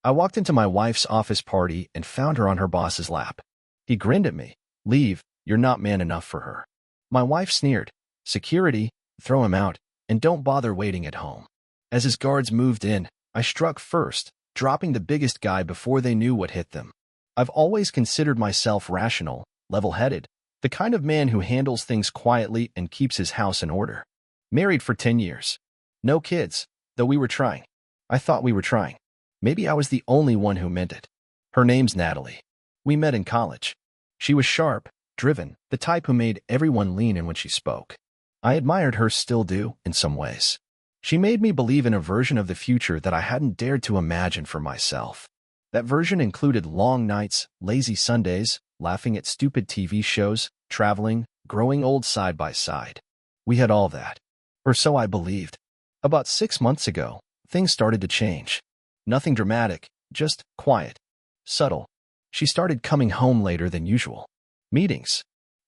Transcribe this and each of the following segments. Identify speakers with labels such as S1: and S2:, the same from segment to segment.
S1: I walked into my wife's office party and found her on her boss's lap. He grinned at me. Leave, you're not man enough for her. My wife sneered. Security, throw him out, and don't bother waiting at home. As his guards moved in, I struck first, dropping the biggest guy before they knew what hit them. I've always considered myself rational, level-headed, the kind of man who handles things quietly and keeps his house in order. Married for 10 years. No kids, though we were trying. I thought we were trying. Maybe I was the only one who meant it. Her name's Natalie. We met in college. She was sharp, driven, the type who made everyone lean in when she spoke. I admired her, still do, in some ways. She made me believe in a version of the future that I hadn't dared to imagine for myself. That version included long nights, lazy Sundays, laughing at stupid TV shows, traveling, growing old side by side. We had all that. Or so I believed. About 6 months ago, things started to change. Nothing dramatic, just quiet, subtle. She started coming home later than usual. Meetings.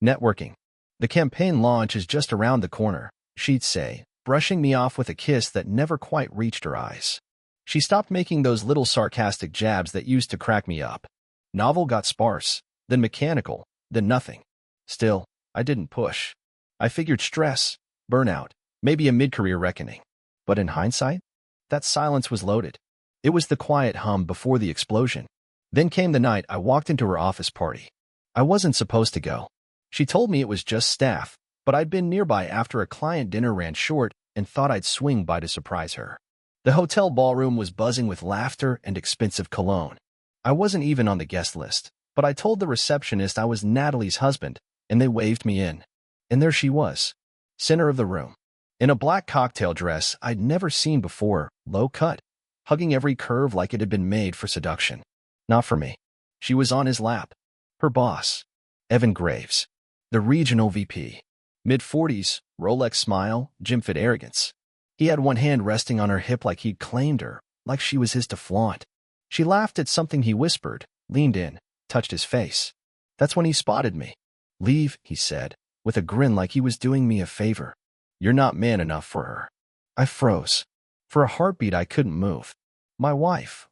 S1: Networking. The campaign launch is just around the corner, she'd say, brushing me off with a kiss that never quite reached her eyes. She stopped making those little sarcastic jabs that used to crack me up. Novel got sparse, then mechanical, then nothing. Still, I didn't push. I figured stress, burnout, maybe a mid-career reckoning. But in hindsight, that silence was loaded. It was the quiet hum before the explosion. Then came the night I walked into her office party. I wasn't supposed to go. She told me it was just staff, but I'd been nearby after a client dinner ran short and thought I'd swing by to surprise her. The hotel ballroom was buzzing with laughter and expensive cologne. I wasn't even on the guest list, but I told the receptionist I was Natalie's husband, and they waved me in. And there she was, center of the room. In a black cocktail dress I'd never seen before, low cut, hugging every curve like it had been made for seduction. Not for me. She was on his lap. Her boss, Evan Graves, the regional VP. Mid-40s, Rolex smile, gym-fit arrogance. He had one hand resting on her hip like he'd claimed her, like she was his to flaunt. She laughed at something he whispered, leaned in, touched his face. That's when he spotted me. Leave, he said, with a grin like he was doing me a favor. You're not man enough for her. I froze. For a heartbeat I couldn't move. My wife,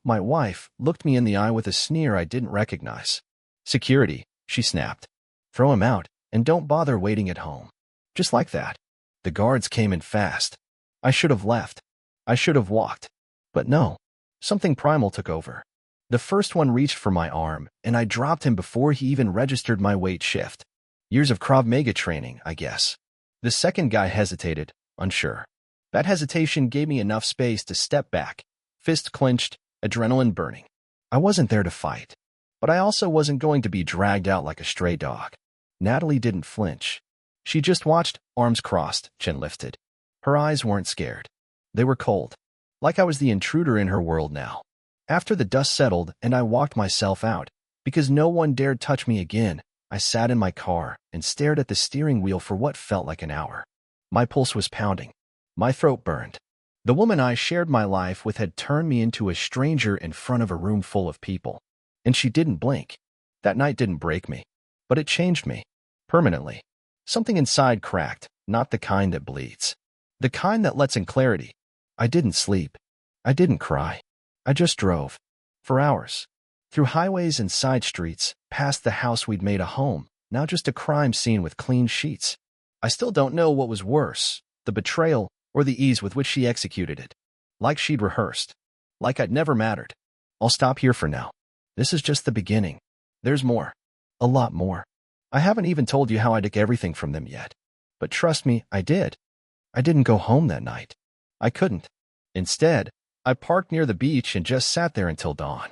S1: looked me in the eye with a sneer I didn't recognize. Security, she snapped. Throw him out, and don't bother waiting at home. Just like that. The guards came in fast. I should have left. I should have walked. But no. Something primal took over. The first one reached for my arm, and I dropped him before he even registered my weight shift. Years of Krav Maga training, I guess. The second guy hesitated, unsure. That hesitation gave me enough space to step back, fist clenched, adrenaline burning. I wasn't there to fight, but I also wasn't going to be dragged out like a stray dog. Natalie didn't flinch. She just watched, arms crossed, chin lifted. Her eyes weren't scared. They were cold, like I was the intruder in her world now. After the dust settled and I walked myself out, because no one dared touch me again, I sat in my car and stared at the steering wheel for what felt like an hour. My pulse was pounding. My throat burned. The woman I shared my life with had turned me into a stranger in front of a room full of people. And she didn't blink. That night didn't break me, but it changed me. Permanently. Something inside cracked, not the kind that bleeds. The kind that lets in clarity. I didn't sleep. I didn't cry. I just drove. For hours. Through highways and side streets, past the house we'd made a home, now just a crime scene with clean sheets. I still don't know what was worse, the betrayal or the ease with which she executed it. Like she'd rehearsed. Like I'd never mattered. I'll stop here for now. This is just the beginning. There's more. A lot more. I haven't even told you how I took everything from them yet. But trust me, I did. I didn't go home that night. I couldn't. Instead, I parked near the beach and just sat there until dawn.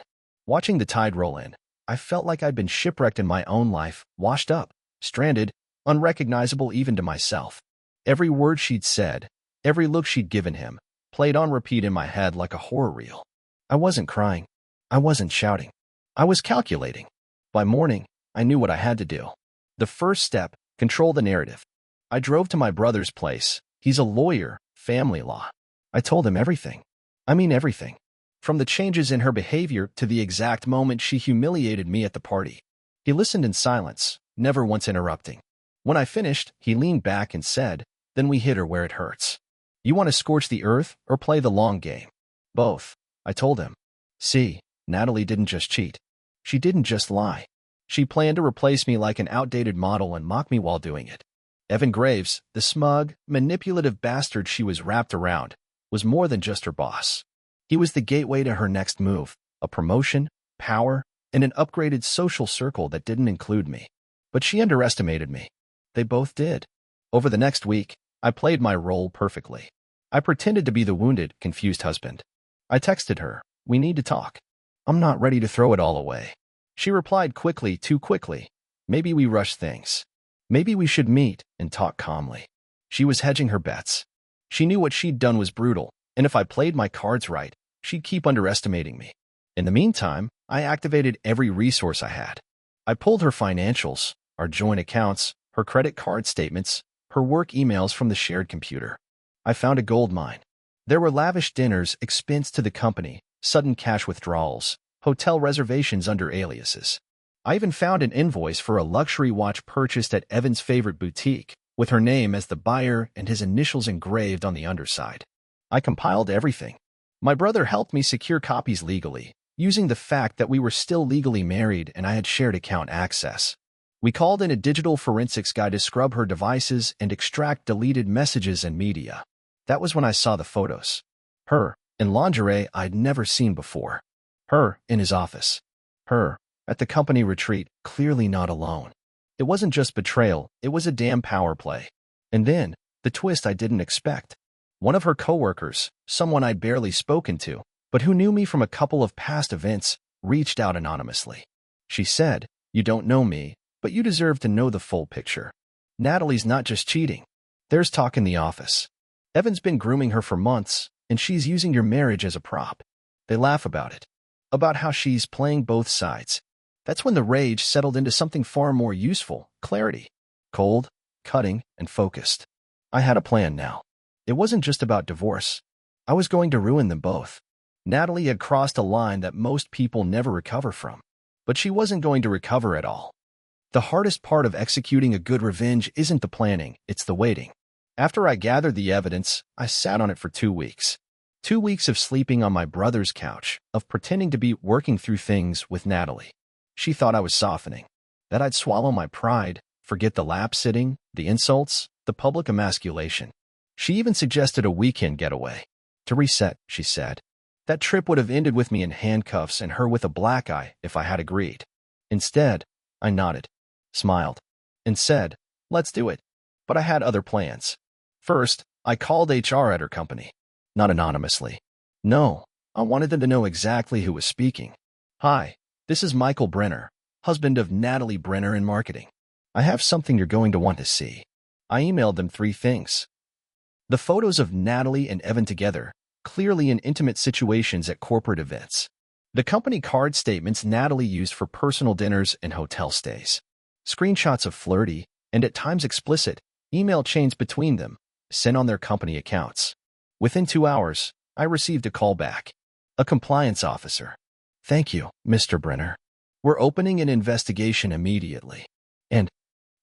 S1: Watching the tide roll in, I felt like I'd been shipwrecked in my own life, washed up, stranded, unrecognizable even to myself. Every word she'd said, every look she'd given him, played on repeat in my head like a horror reel. I wasn't crying. I wasn't shouting. I was calculating. By morning, I knew what I had to do. The first step, control the narrative. I drove to my brother's place. He's a lawyer, family law. I told him everything. I mean everything. From the changes in her behavior to the exact moment she humiliated me at the party. He listened in silence, never once interrupting. When I finished, he leaned back and said, "Then we hit her where it hurts. You want to scorch the earth or play the long game?" "Both," I told him. "See, Natalie didn't just cheat. She didn't just lie. She planned to replace me like an outdated model and mock me while doing it. Evan Graves, the smug, manipulative bastard she was wrapped around, was more than just her boss. He was the gateway to her next move, a promotion, power, and an upgraded social circle that didn't include me. But she underestimated me. They both did. Over the next week, I played my role perfectly. I pretended to be the wounded, confused husband. I texted her, "We need to talk. I'm not ready to throw it all away." She replied quickly, too quickly. "Maybe we rush things. Maybe we should meet and talk calmly." She was hedging her bets. She knew what she'd done was brutal, and if I played my cards right, she'd keep underestimating me. In the meantime, I activated every resource I had. I pulled her financials, our joint accounts, her credit card statements, her work emails from the shared computer. I found a gold mine. There were lavish dinners expensed to the company, sudden cash withdrawals, hotel reservations under aliases. I even found an invoice for a luxury watch purchased at Evan's favorite boutique, with her name as the buyer and his initials engraved on the underside. I compiled everything. My brother helped me secure copies legally, using the fact that we were still legally married and I had shared account access. We called in a digital forensics guy to scrub her devices and extract deleted messages and media. That was when I saw the photos. Her, in lingerie I'd never seen before. Her, in his office. Her, at the company retreat, clearly not alone. It wasn't just betrayal, it was a damn power play. And then, the twist I didn't expect. One of her coworkers, someone I'd barely spoken to, but who knew me from a couple of past events, reached out anonymously. She said, "You don't know me, but you deserve to know the full picture. Natalie's not just cheating. There's talk in the office. Evan's been grooming her for months, and she's using your marriage as a prop." They laugh about it. About how she's playing both sides. That's when the rage settled into something far more useful, clarity. Cold, cutting, and focused. I had a plan now. It wasn't just about divorce. I was going to ruin them both. Natalie had crossed a line that most people never recover from. But she wasn't going to recover at all. The hardest part of executing a good revenge isn't the planning, it's the waiting. After I gathered the evidence, I sat on it for 2 weeks. 2 weeks of sleeping on my brother's couch, of pretending to be working through things with Natalie. She thought I was softening, that I'd swallow my pride, forget the lap sitting, the insults, the public emasculation. She even suggested a weekend getaway. To reset, she said. That trip would have ended with me in handcuffs and her with a black eye if I had agreed. Instead, I nodded, smiled, and said, "Let's do it." But I had other plans. First, I called HR at her company. Not anonymously. No, I wanted them to know exactly who was speaking. "Hi, this is Michael Brenner, husband of Natalie Brenner in marketing. I have something you're going to want to see." I emailed them 3 things. The photos of Natalie and Evan together, clearly in intimate situations at corporate events. The company card statements Natalie used for personal dinners and hotel stays. Screenshots of flirty, and at times explicit, email chains between them, sent on their company accounts. Within 2 hours, I received a call back. A compliance officer. "Thank you, Mr. Brenner. We're opening an investigation immediately. And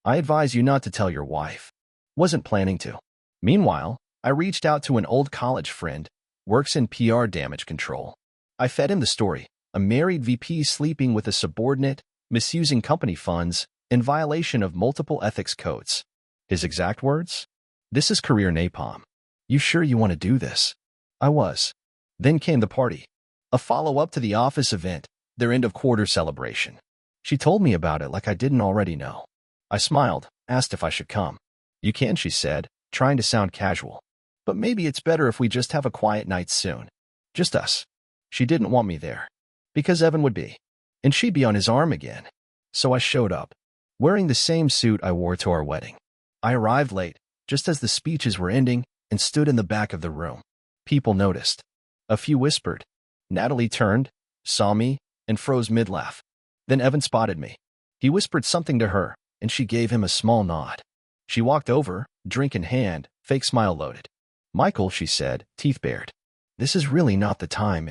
S1: I advise you not to tell your wife." Wasn't planning to. Meanwhile, I reached out to an old college friend, works in PR damage control. I fed him the story, a married VP sleeping with a subordinate, misusing company funds, in violation of multiple ethics codes. His exact words? "This is career napalm. You sure you want to do this?" I was. Then came the party. A follow-up to the office event, their end-of-quarter celebration. She told me about it like I didn't already know. I smiled, asked if I should come. "You can," she said, trying to sound casual. "But maybe it's better if we just have a quiet night soon. Just us." She didn't want me there. Because Evan would be. And she'd be on his arm again. So I showed up, wearing the same suit I wore to our wedding. I arrived late, just as the speeches were ending, and stood in the back of the room. People noticed. A few whispered. Natalie turned, saw me, and froze mid-laugh. Then Evan spotted me. He whispered something to her, and she gave him a small nod. She walked over, drink in hand, fake smile loaded. "Michael," she said, teeth bared. "This is really not the time."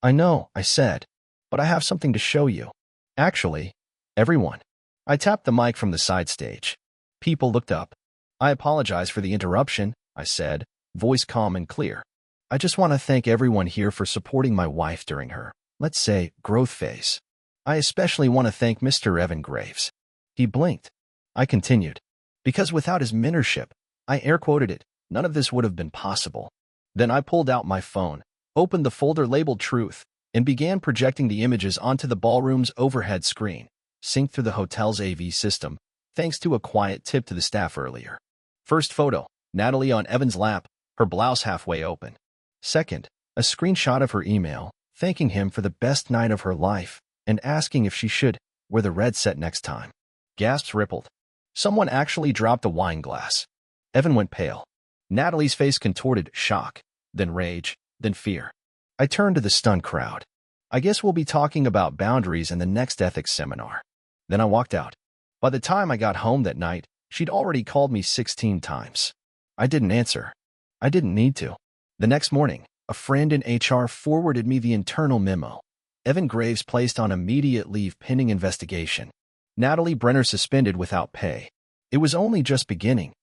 S1: "I know," I said, "but I have something to show you." "Actually, everyone." I tapped the mic from the side stage. People looked up. "I apologize for the interruption," I said, voice calm and clear. "I just want to thank everyone here for supporting my wife during her let's say, growth phase. I especially want to thank Mr. Evan Graves. He blinked. I continued. Because without his mentorship, I air quoted it, none of this would have been possible. Then I pulled out my phone, opened the folder labeled Truth, and began projecting the images onto the ballroom's overhead screen, synced through the hotel's AV system, thanks to a quiet tip to the staff earlier. First photo, Natalie on Evan's lap, her blouse halfway open. Second, a screenshot of her email, thanking him for the best night of her life and asking if she should wear the red set next time. Gasps rippled. Someone actually dropped a wine glass. Evan went pale. Natalie's face contorted shock, then rage, then fear. I turned to the stunned crowd. I guess we'll be talking about boundaries in the next ethics seminar. Then I walked out. By the time I got home that night, she'd already called me 16 times. I didn't answer. I didn't need to. The next morning, a friend in HR forwarded me the internal memo. Evan Graves placed on immediate leave pending investigation. Natalie Brenner suspended without pay. It was only just beginning.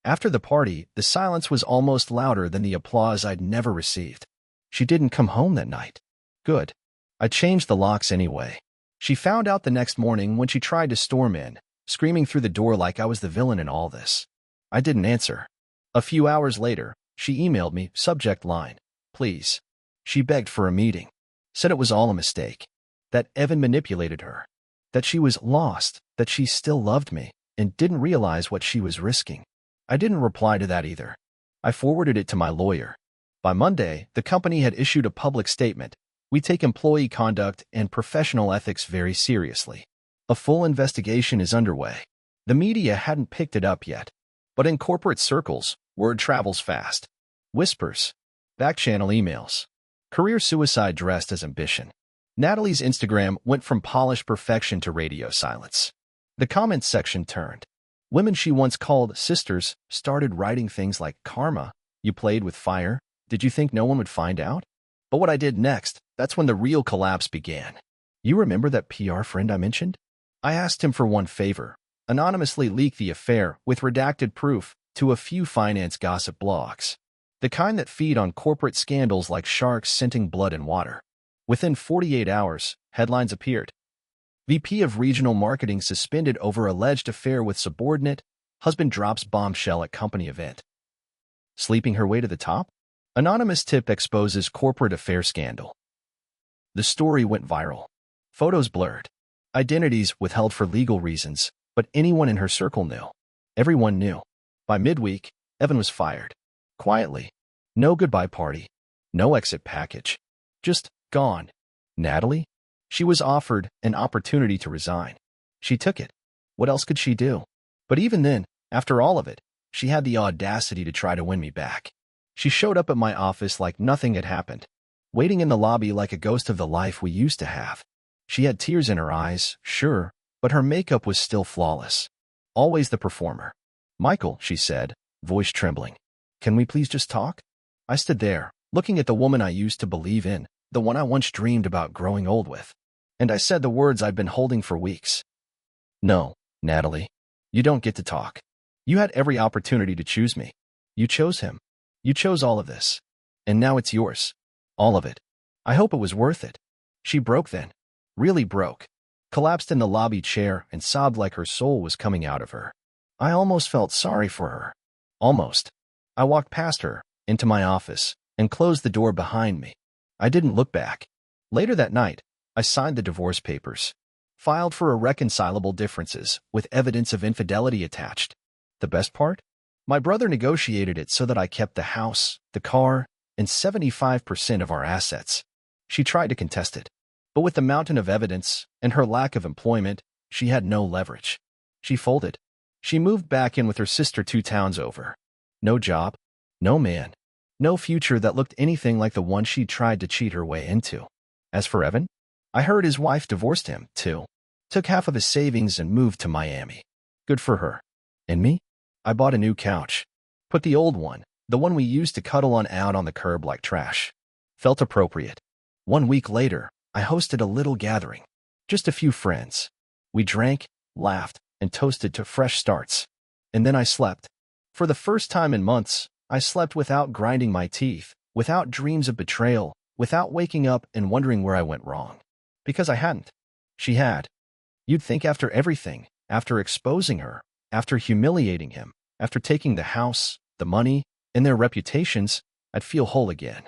S1: After the party, the silence was almost louder than the applause I'd never received. She didn't come home that night. Good. I changed the locks anyway. She found out the next morning when she tried to storm in, screaming through the door like I was the villain in all this. I didn't answer. A few hours later, she emailed me, subject line, please. She begged for a meeting. Said it was all a mistake. That Evan manipulated her. That she was lost, that she still loved me, and didn't realize what she was risking. I didn't reply to that either. I forwarded it to my lawyer. By Monday, the company had issued a public statement. We take employee conduct and professional ethics very seriously. A full investigation is underway. The media hadn't picked it up yet. But in corporate circles, word travels fast. Whispers. Back-channel emails. Career suicide dressed as ambition. Natalie's Instagram went from polished perfection to radio silence. The comments section turned. Women she once called sisters started writing things like, Karma, you played with fire? Did you think no one would find out? But what I did next, that's when the real collapse began. You remember that PR friend I mentioned? I asked him for one favor, anonymously leak the affair with redacted proof to a few finance gossip blogs. The kind that feed on corporate scandals like sharks scenting blood and water. Within 48 hours, headlines appeared. VP of Regional Marketing suspended over alleged affair with subordinate, husband drops bombshell at company event. Sleeping her way to the top? Anonymous tip exposes corporate affair scandal. The story went viral. Photos blurred. Identities withheld for legal reasons, but anyone in her circle knew. Everyone knew. By midweek, Evan was fired. Quietly. No goodbye party. No exit package. Just gone. Natalie? She was offered an opportunity to resign. She took it. What else could she do? But even then, after all of it, she had the audacity to try to win me back. She showed up at my office like nothing had happened, waiting in the lobby like a ghost of the life we used to have. She had tears in her eyes, sure, but her makeup was still flawless. Always the performer. Michael, she said, voice trembling. Can we please just talk? I stood there, looking at the woman I used to believe in, the one I once dreamed about growing old with. And I said the words I'd been holding for weeks. No, Natalie. You don't get to talk. You had every opportunity to choose me. You chose him. You chose all of this. And now it's yours. All of it. I hope it was worth it. She broke then. Really broke. Collapsed in the lobby chair and sobbed like her soul was coming out of her. I almost felt sorry for her. Almost. I walked past her, into my office, and closed the door behind me. I didn't look back. Later that night, I signed the divorce papers. Filed for irreconcilable differences, with evidence of infidelity attached. The best part? My brother negotiated it so that I kept the house, the car, and 75% of our assets. She tried to contest it. But with the mountain of evidence and her lack of employment, she had no leverage. She folded. She moved back in with her sister 2 towns over. No job, no man, no future that looked anything like the one she'd tried to cheat her way into. As for Evan, I heard his wife divorced him, too. Took half of his savings and moved to Miami. Good for her. And me? I bought a new couch. Put the old one, the one we used to cuddle on, out on the curb like trash. Felt appropriate. 1 week later, I hosted a little gathering. Just a few friends. We drank, laughed, and toasted to fresh starts. And then I slept. For the first time in months, I slept without grinding my teeth, without dreams of betrayal, without waking up and wondering where I went wrong. Because I hadn't. She had. You'd think after everything, after exposing her, after humiliating him, after taking the house, the money, and their reputations, I'd feel whole again.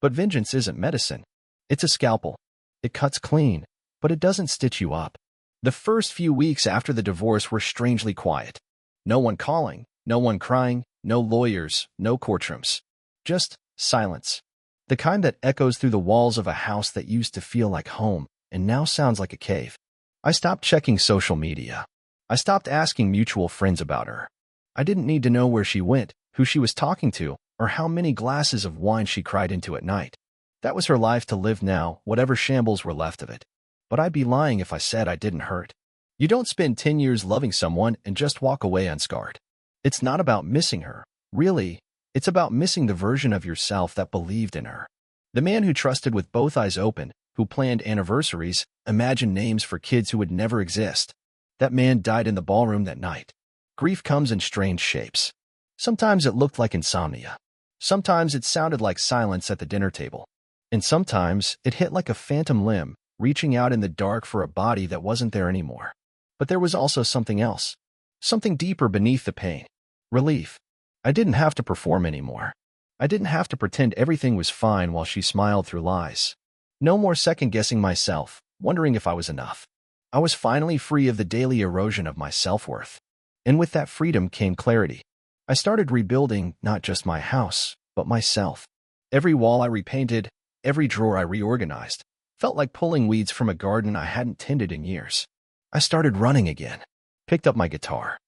S1: But vengeance isn't medicine. It's a scalpel. It cuts clean, but it doesn't stitch you up. The first few weeks after the divorce were strangely quiet. No one calling, no one crying, no lawyers, no courtrooms. Just silence. The kind that echoes through the walls of a house that used to feel like home and now sounds like a cave. I stopped checking social media. I stopped asking mutual friends about her. I didn't need to know where she went, who she was talking to, or how many glasses of wine she cried into at night. That was her life to live now, whatever shambles were left of it. But I'd be lying if I said I didn't hurt. You don't spend 10 years loving someone and just walk away unscarred. It's not about missing her. Really, it's about missing the version of yourself that believed in her. The man who trusted with both eyes open, who planned anniversaries, imagined names for kids who would never exist. That man died in the ballroom that night. Grief comes in strange shapes. Sometimes it looked like insomnia. Sometimes it sounded like silence at the dinner table. And sometimes it hit like a phantom limb, reaching out in the dark for a body that wasn't there anymore. But there was also something else. Something deeper beneath the pain. Relief. I didn't have to perform anymore. I didn't have to pretend everything was fine while she smiled through lies. No more second-guessing myself, wondering if I was enough. I was finally free of the daily erosion of my self-worth. And with that freedom came clarity. I started rebuilding not just my house, but myself. Every wall I repainted, every drawer I reorganized, felt like pulling weeds from a garden I hadn't tended in years. I started running again, picked up my guitar,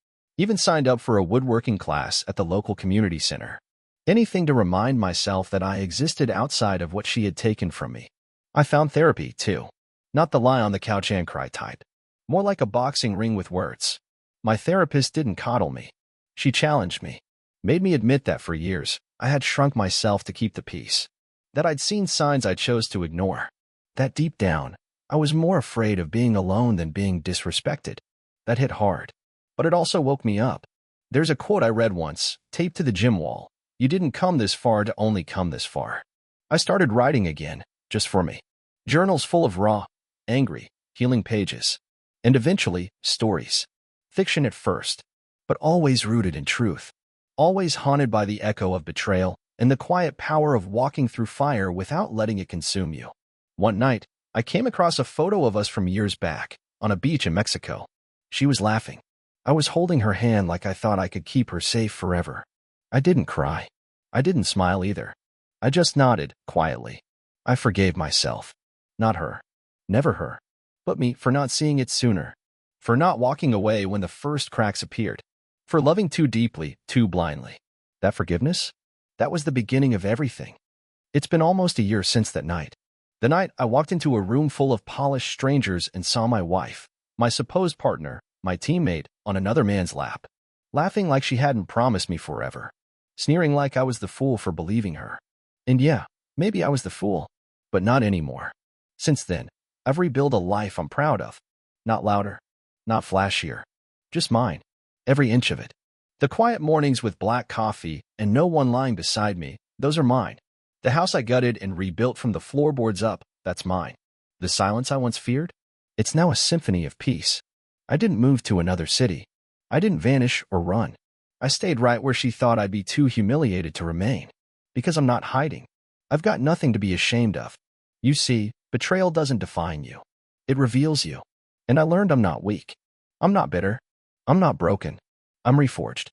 S1: even signed up for a woodworking class at the local community center. Anything to remind myself that I existed outside of what she had taken from me. I found therapy, too. Not the lie on the couch and cry type. More like a boxing ring with words. My therapist didn't coddle me. She challenged me, made me admit that for years I had shrunk myself to keep the peace, that I'd seen signs I chose to ignore, that deep down I was more afraid of being alone than being disrespected. That hit hard, but it also woke me up. There's a quote I read once, taped to the gym wall. You didn't come this far to only come this far. I started writing again, just for me. Journals full of raw, angry, healing pages. And eventually, stories. Fiction at first, but always rooted in truth. Always haunted by the echo of betrayal and the quiet power of walking through fire without letting it consume you. One night, I came across a photo of us from years back, on a beach in Mexico. She was laughing. I was holding her hand like I thought I could keep her safe forever. I didn't cry. I didn't smile either. I just nodded, quietly. I forgave myself. Not her. Never her. But me for not seeing it sooner. For not walking away when the first cracks appeared. For loving too deeply, too blindly. That forgiveness? That was the beginning of everything. It's been almost a year since that night. The night I walked into a room full of polished strangers and saw my wife, my supposed partner, my teammate, on another man's lap. Laughing like she hadn't promised me forever. Sneering like I was the fool for believing her. And yeah, maybe I was the fool, but not anymore. Since then, I've rebuilt a life I'm proud of. Not louder, not flashier. Just mine. Every inch of it. The quiet mornings with black coffee and no one lying beside me, those are mine. The house I gutted and rebuilt from the floorboards up, that's mine. The silence I once feared? It's now a symphony of peace. I didn't move to another city. I didn't vanish or run. I stayed right where she thought I'd be too humiliated to remain. Because I'm not hiding. I've got nothing to be ashamed of. You see, betrayal doesn't define you. It reveals you. And I learned I'm not weak. I'm not bitter. I'm not broken. I'm reforged.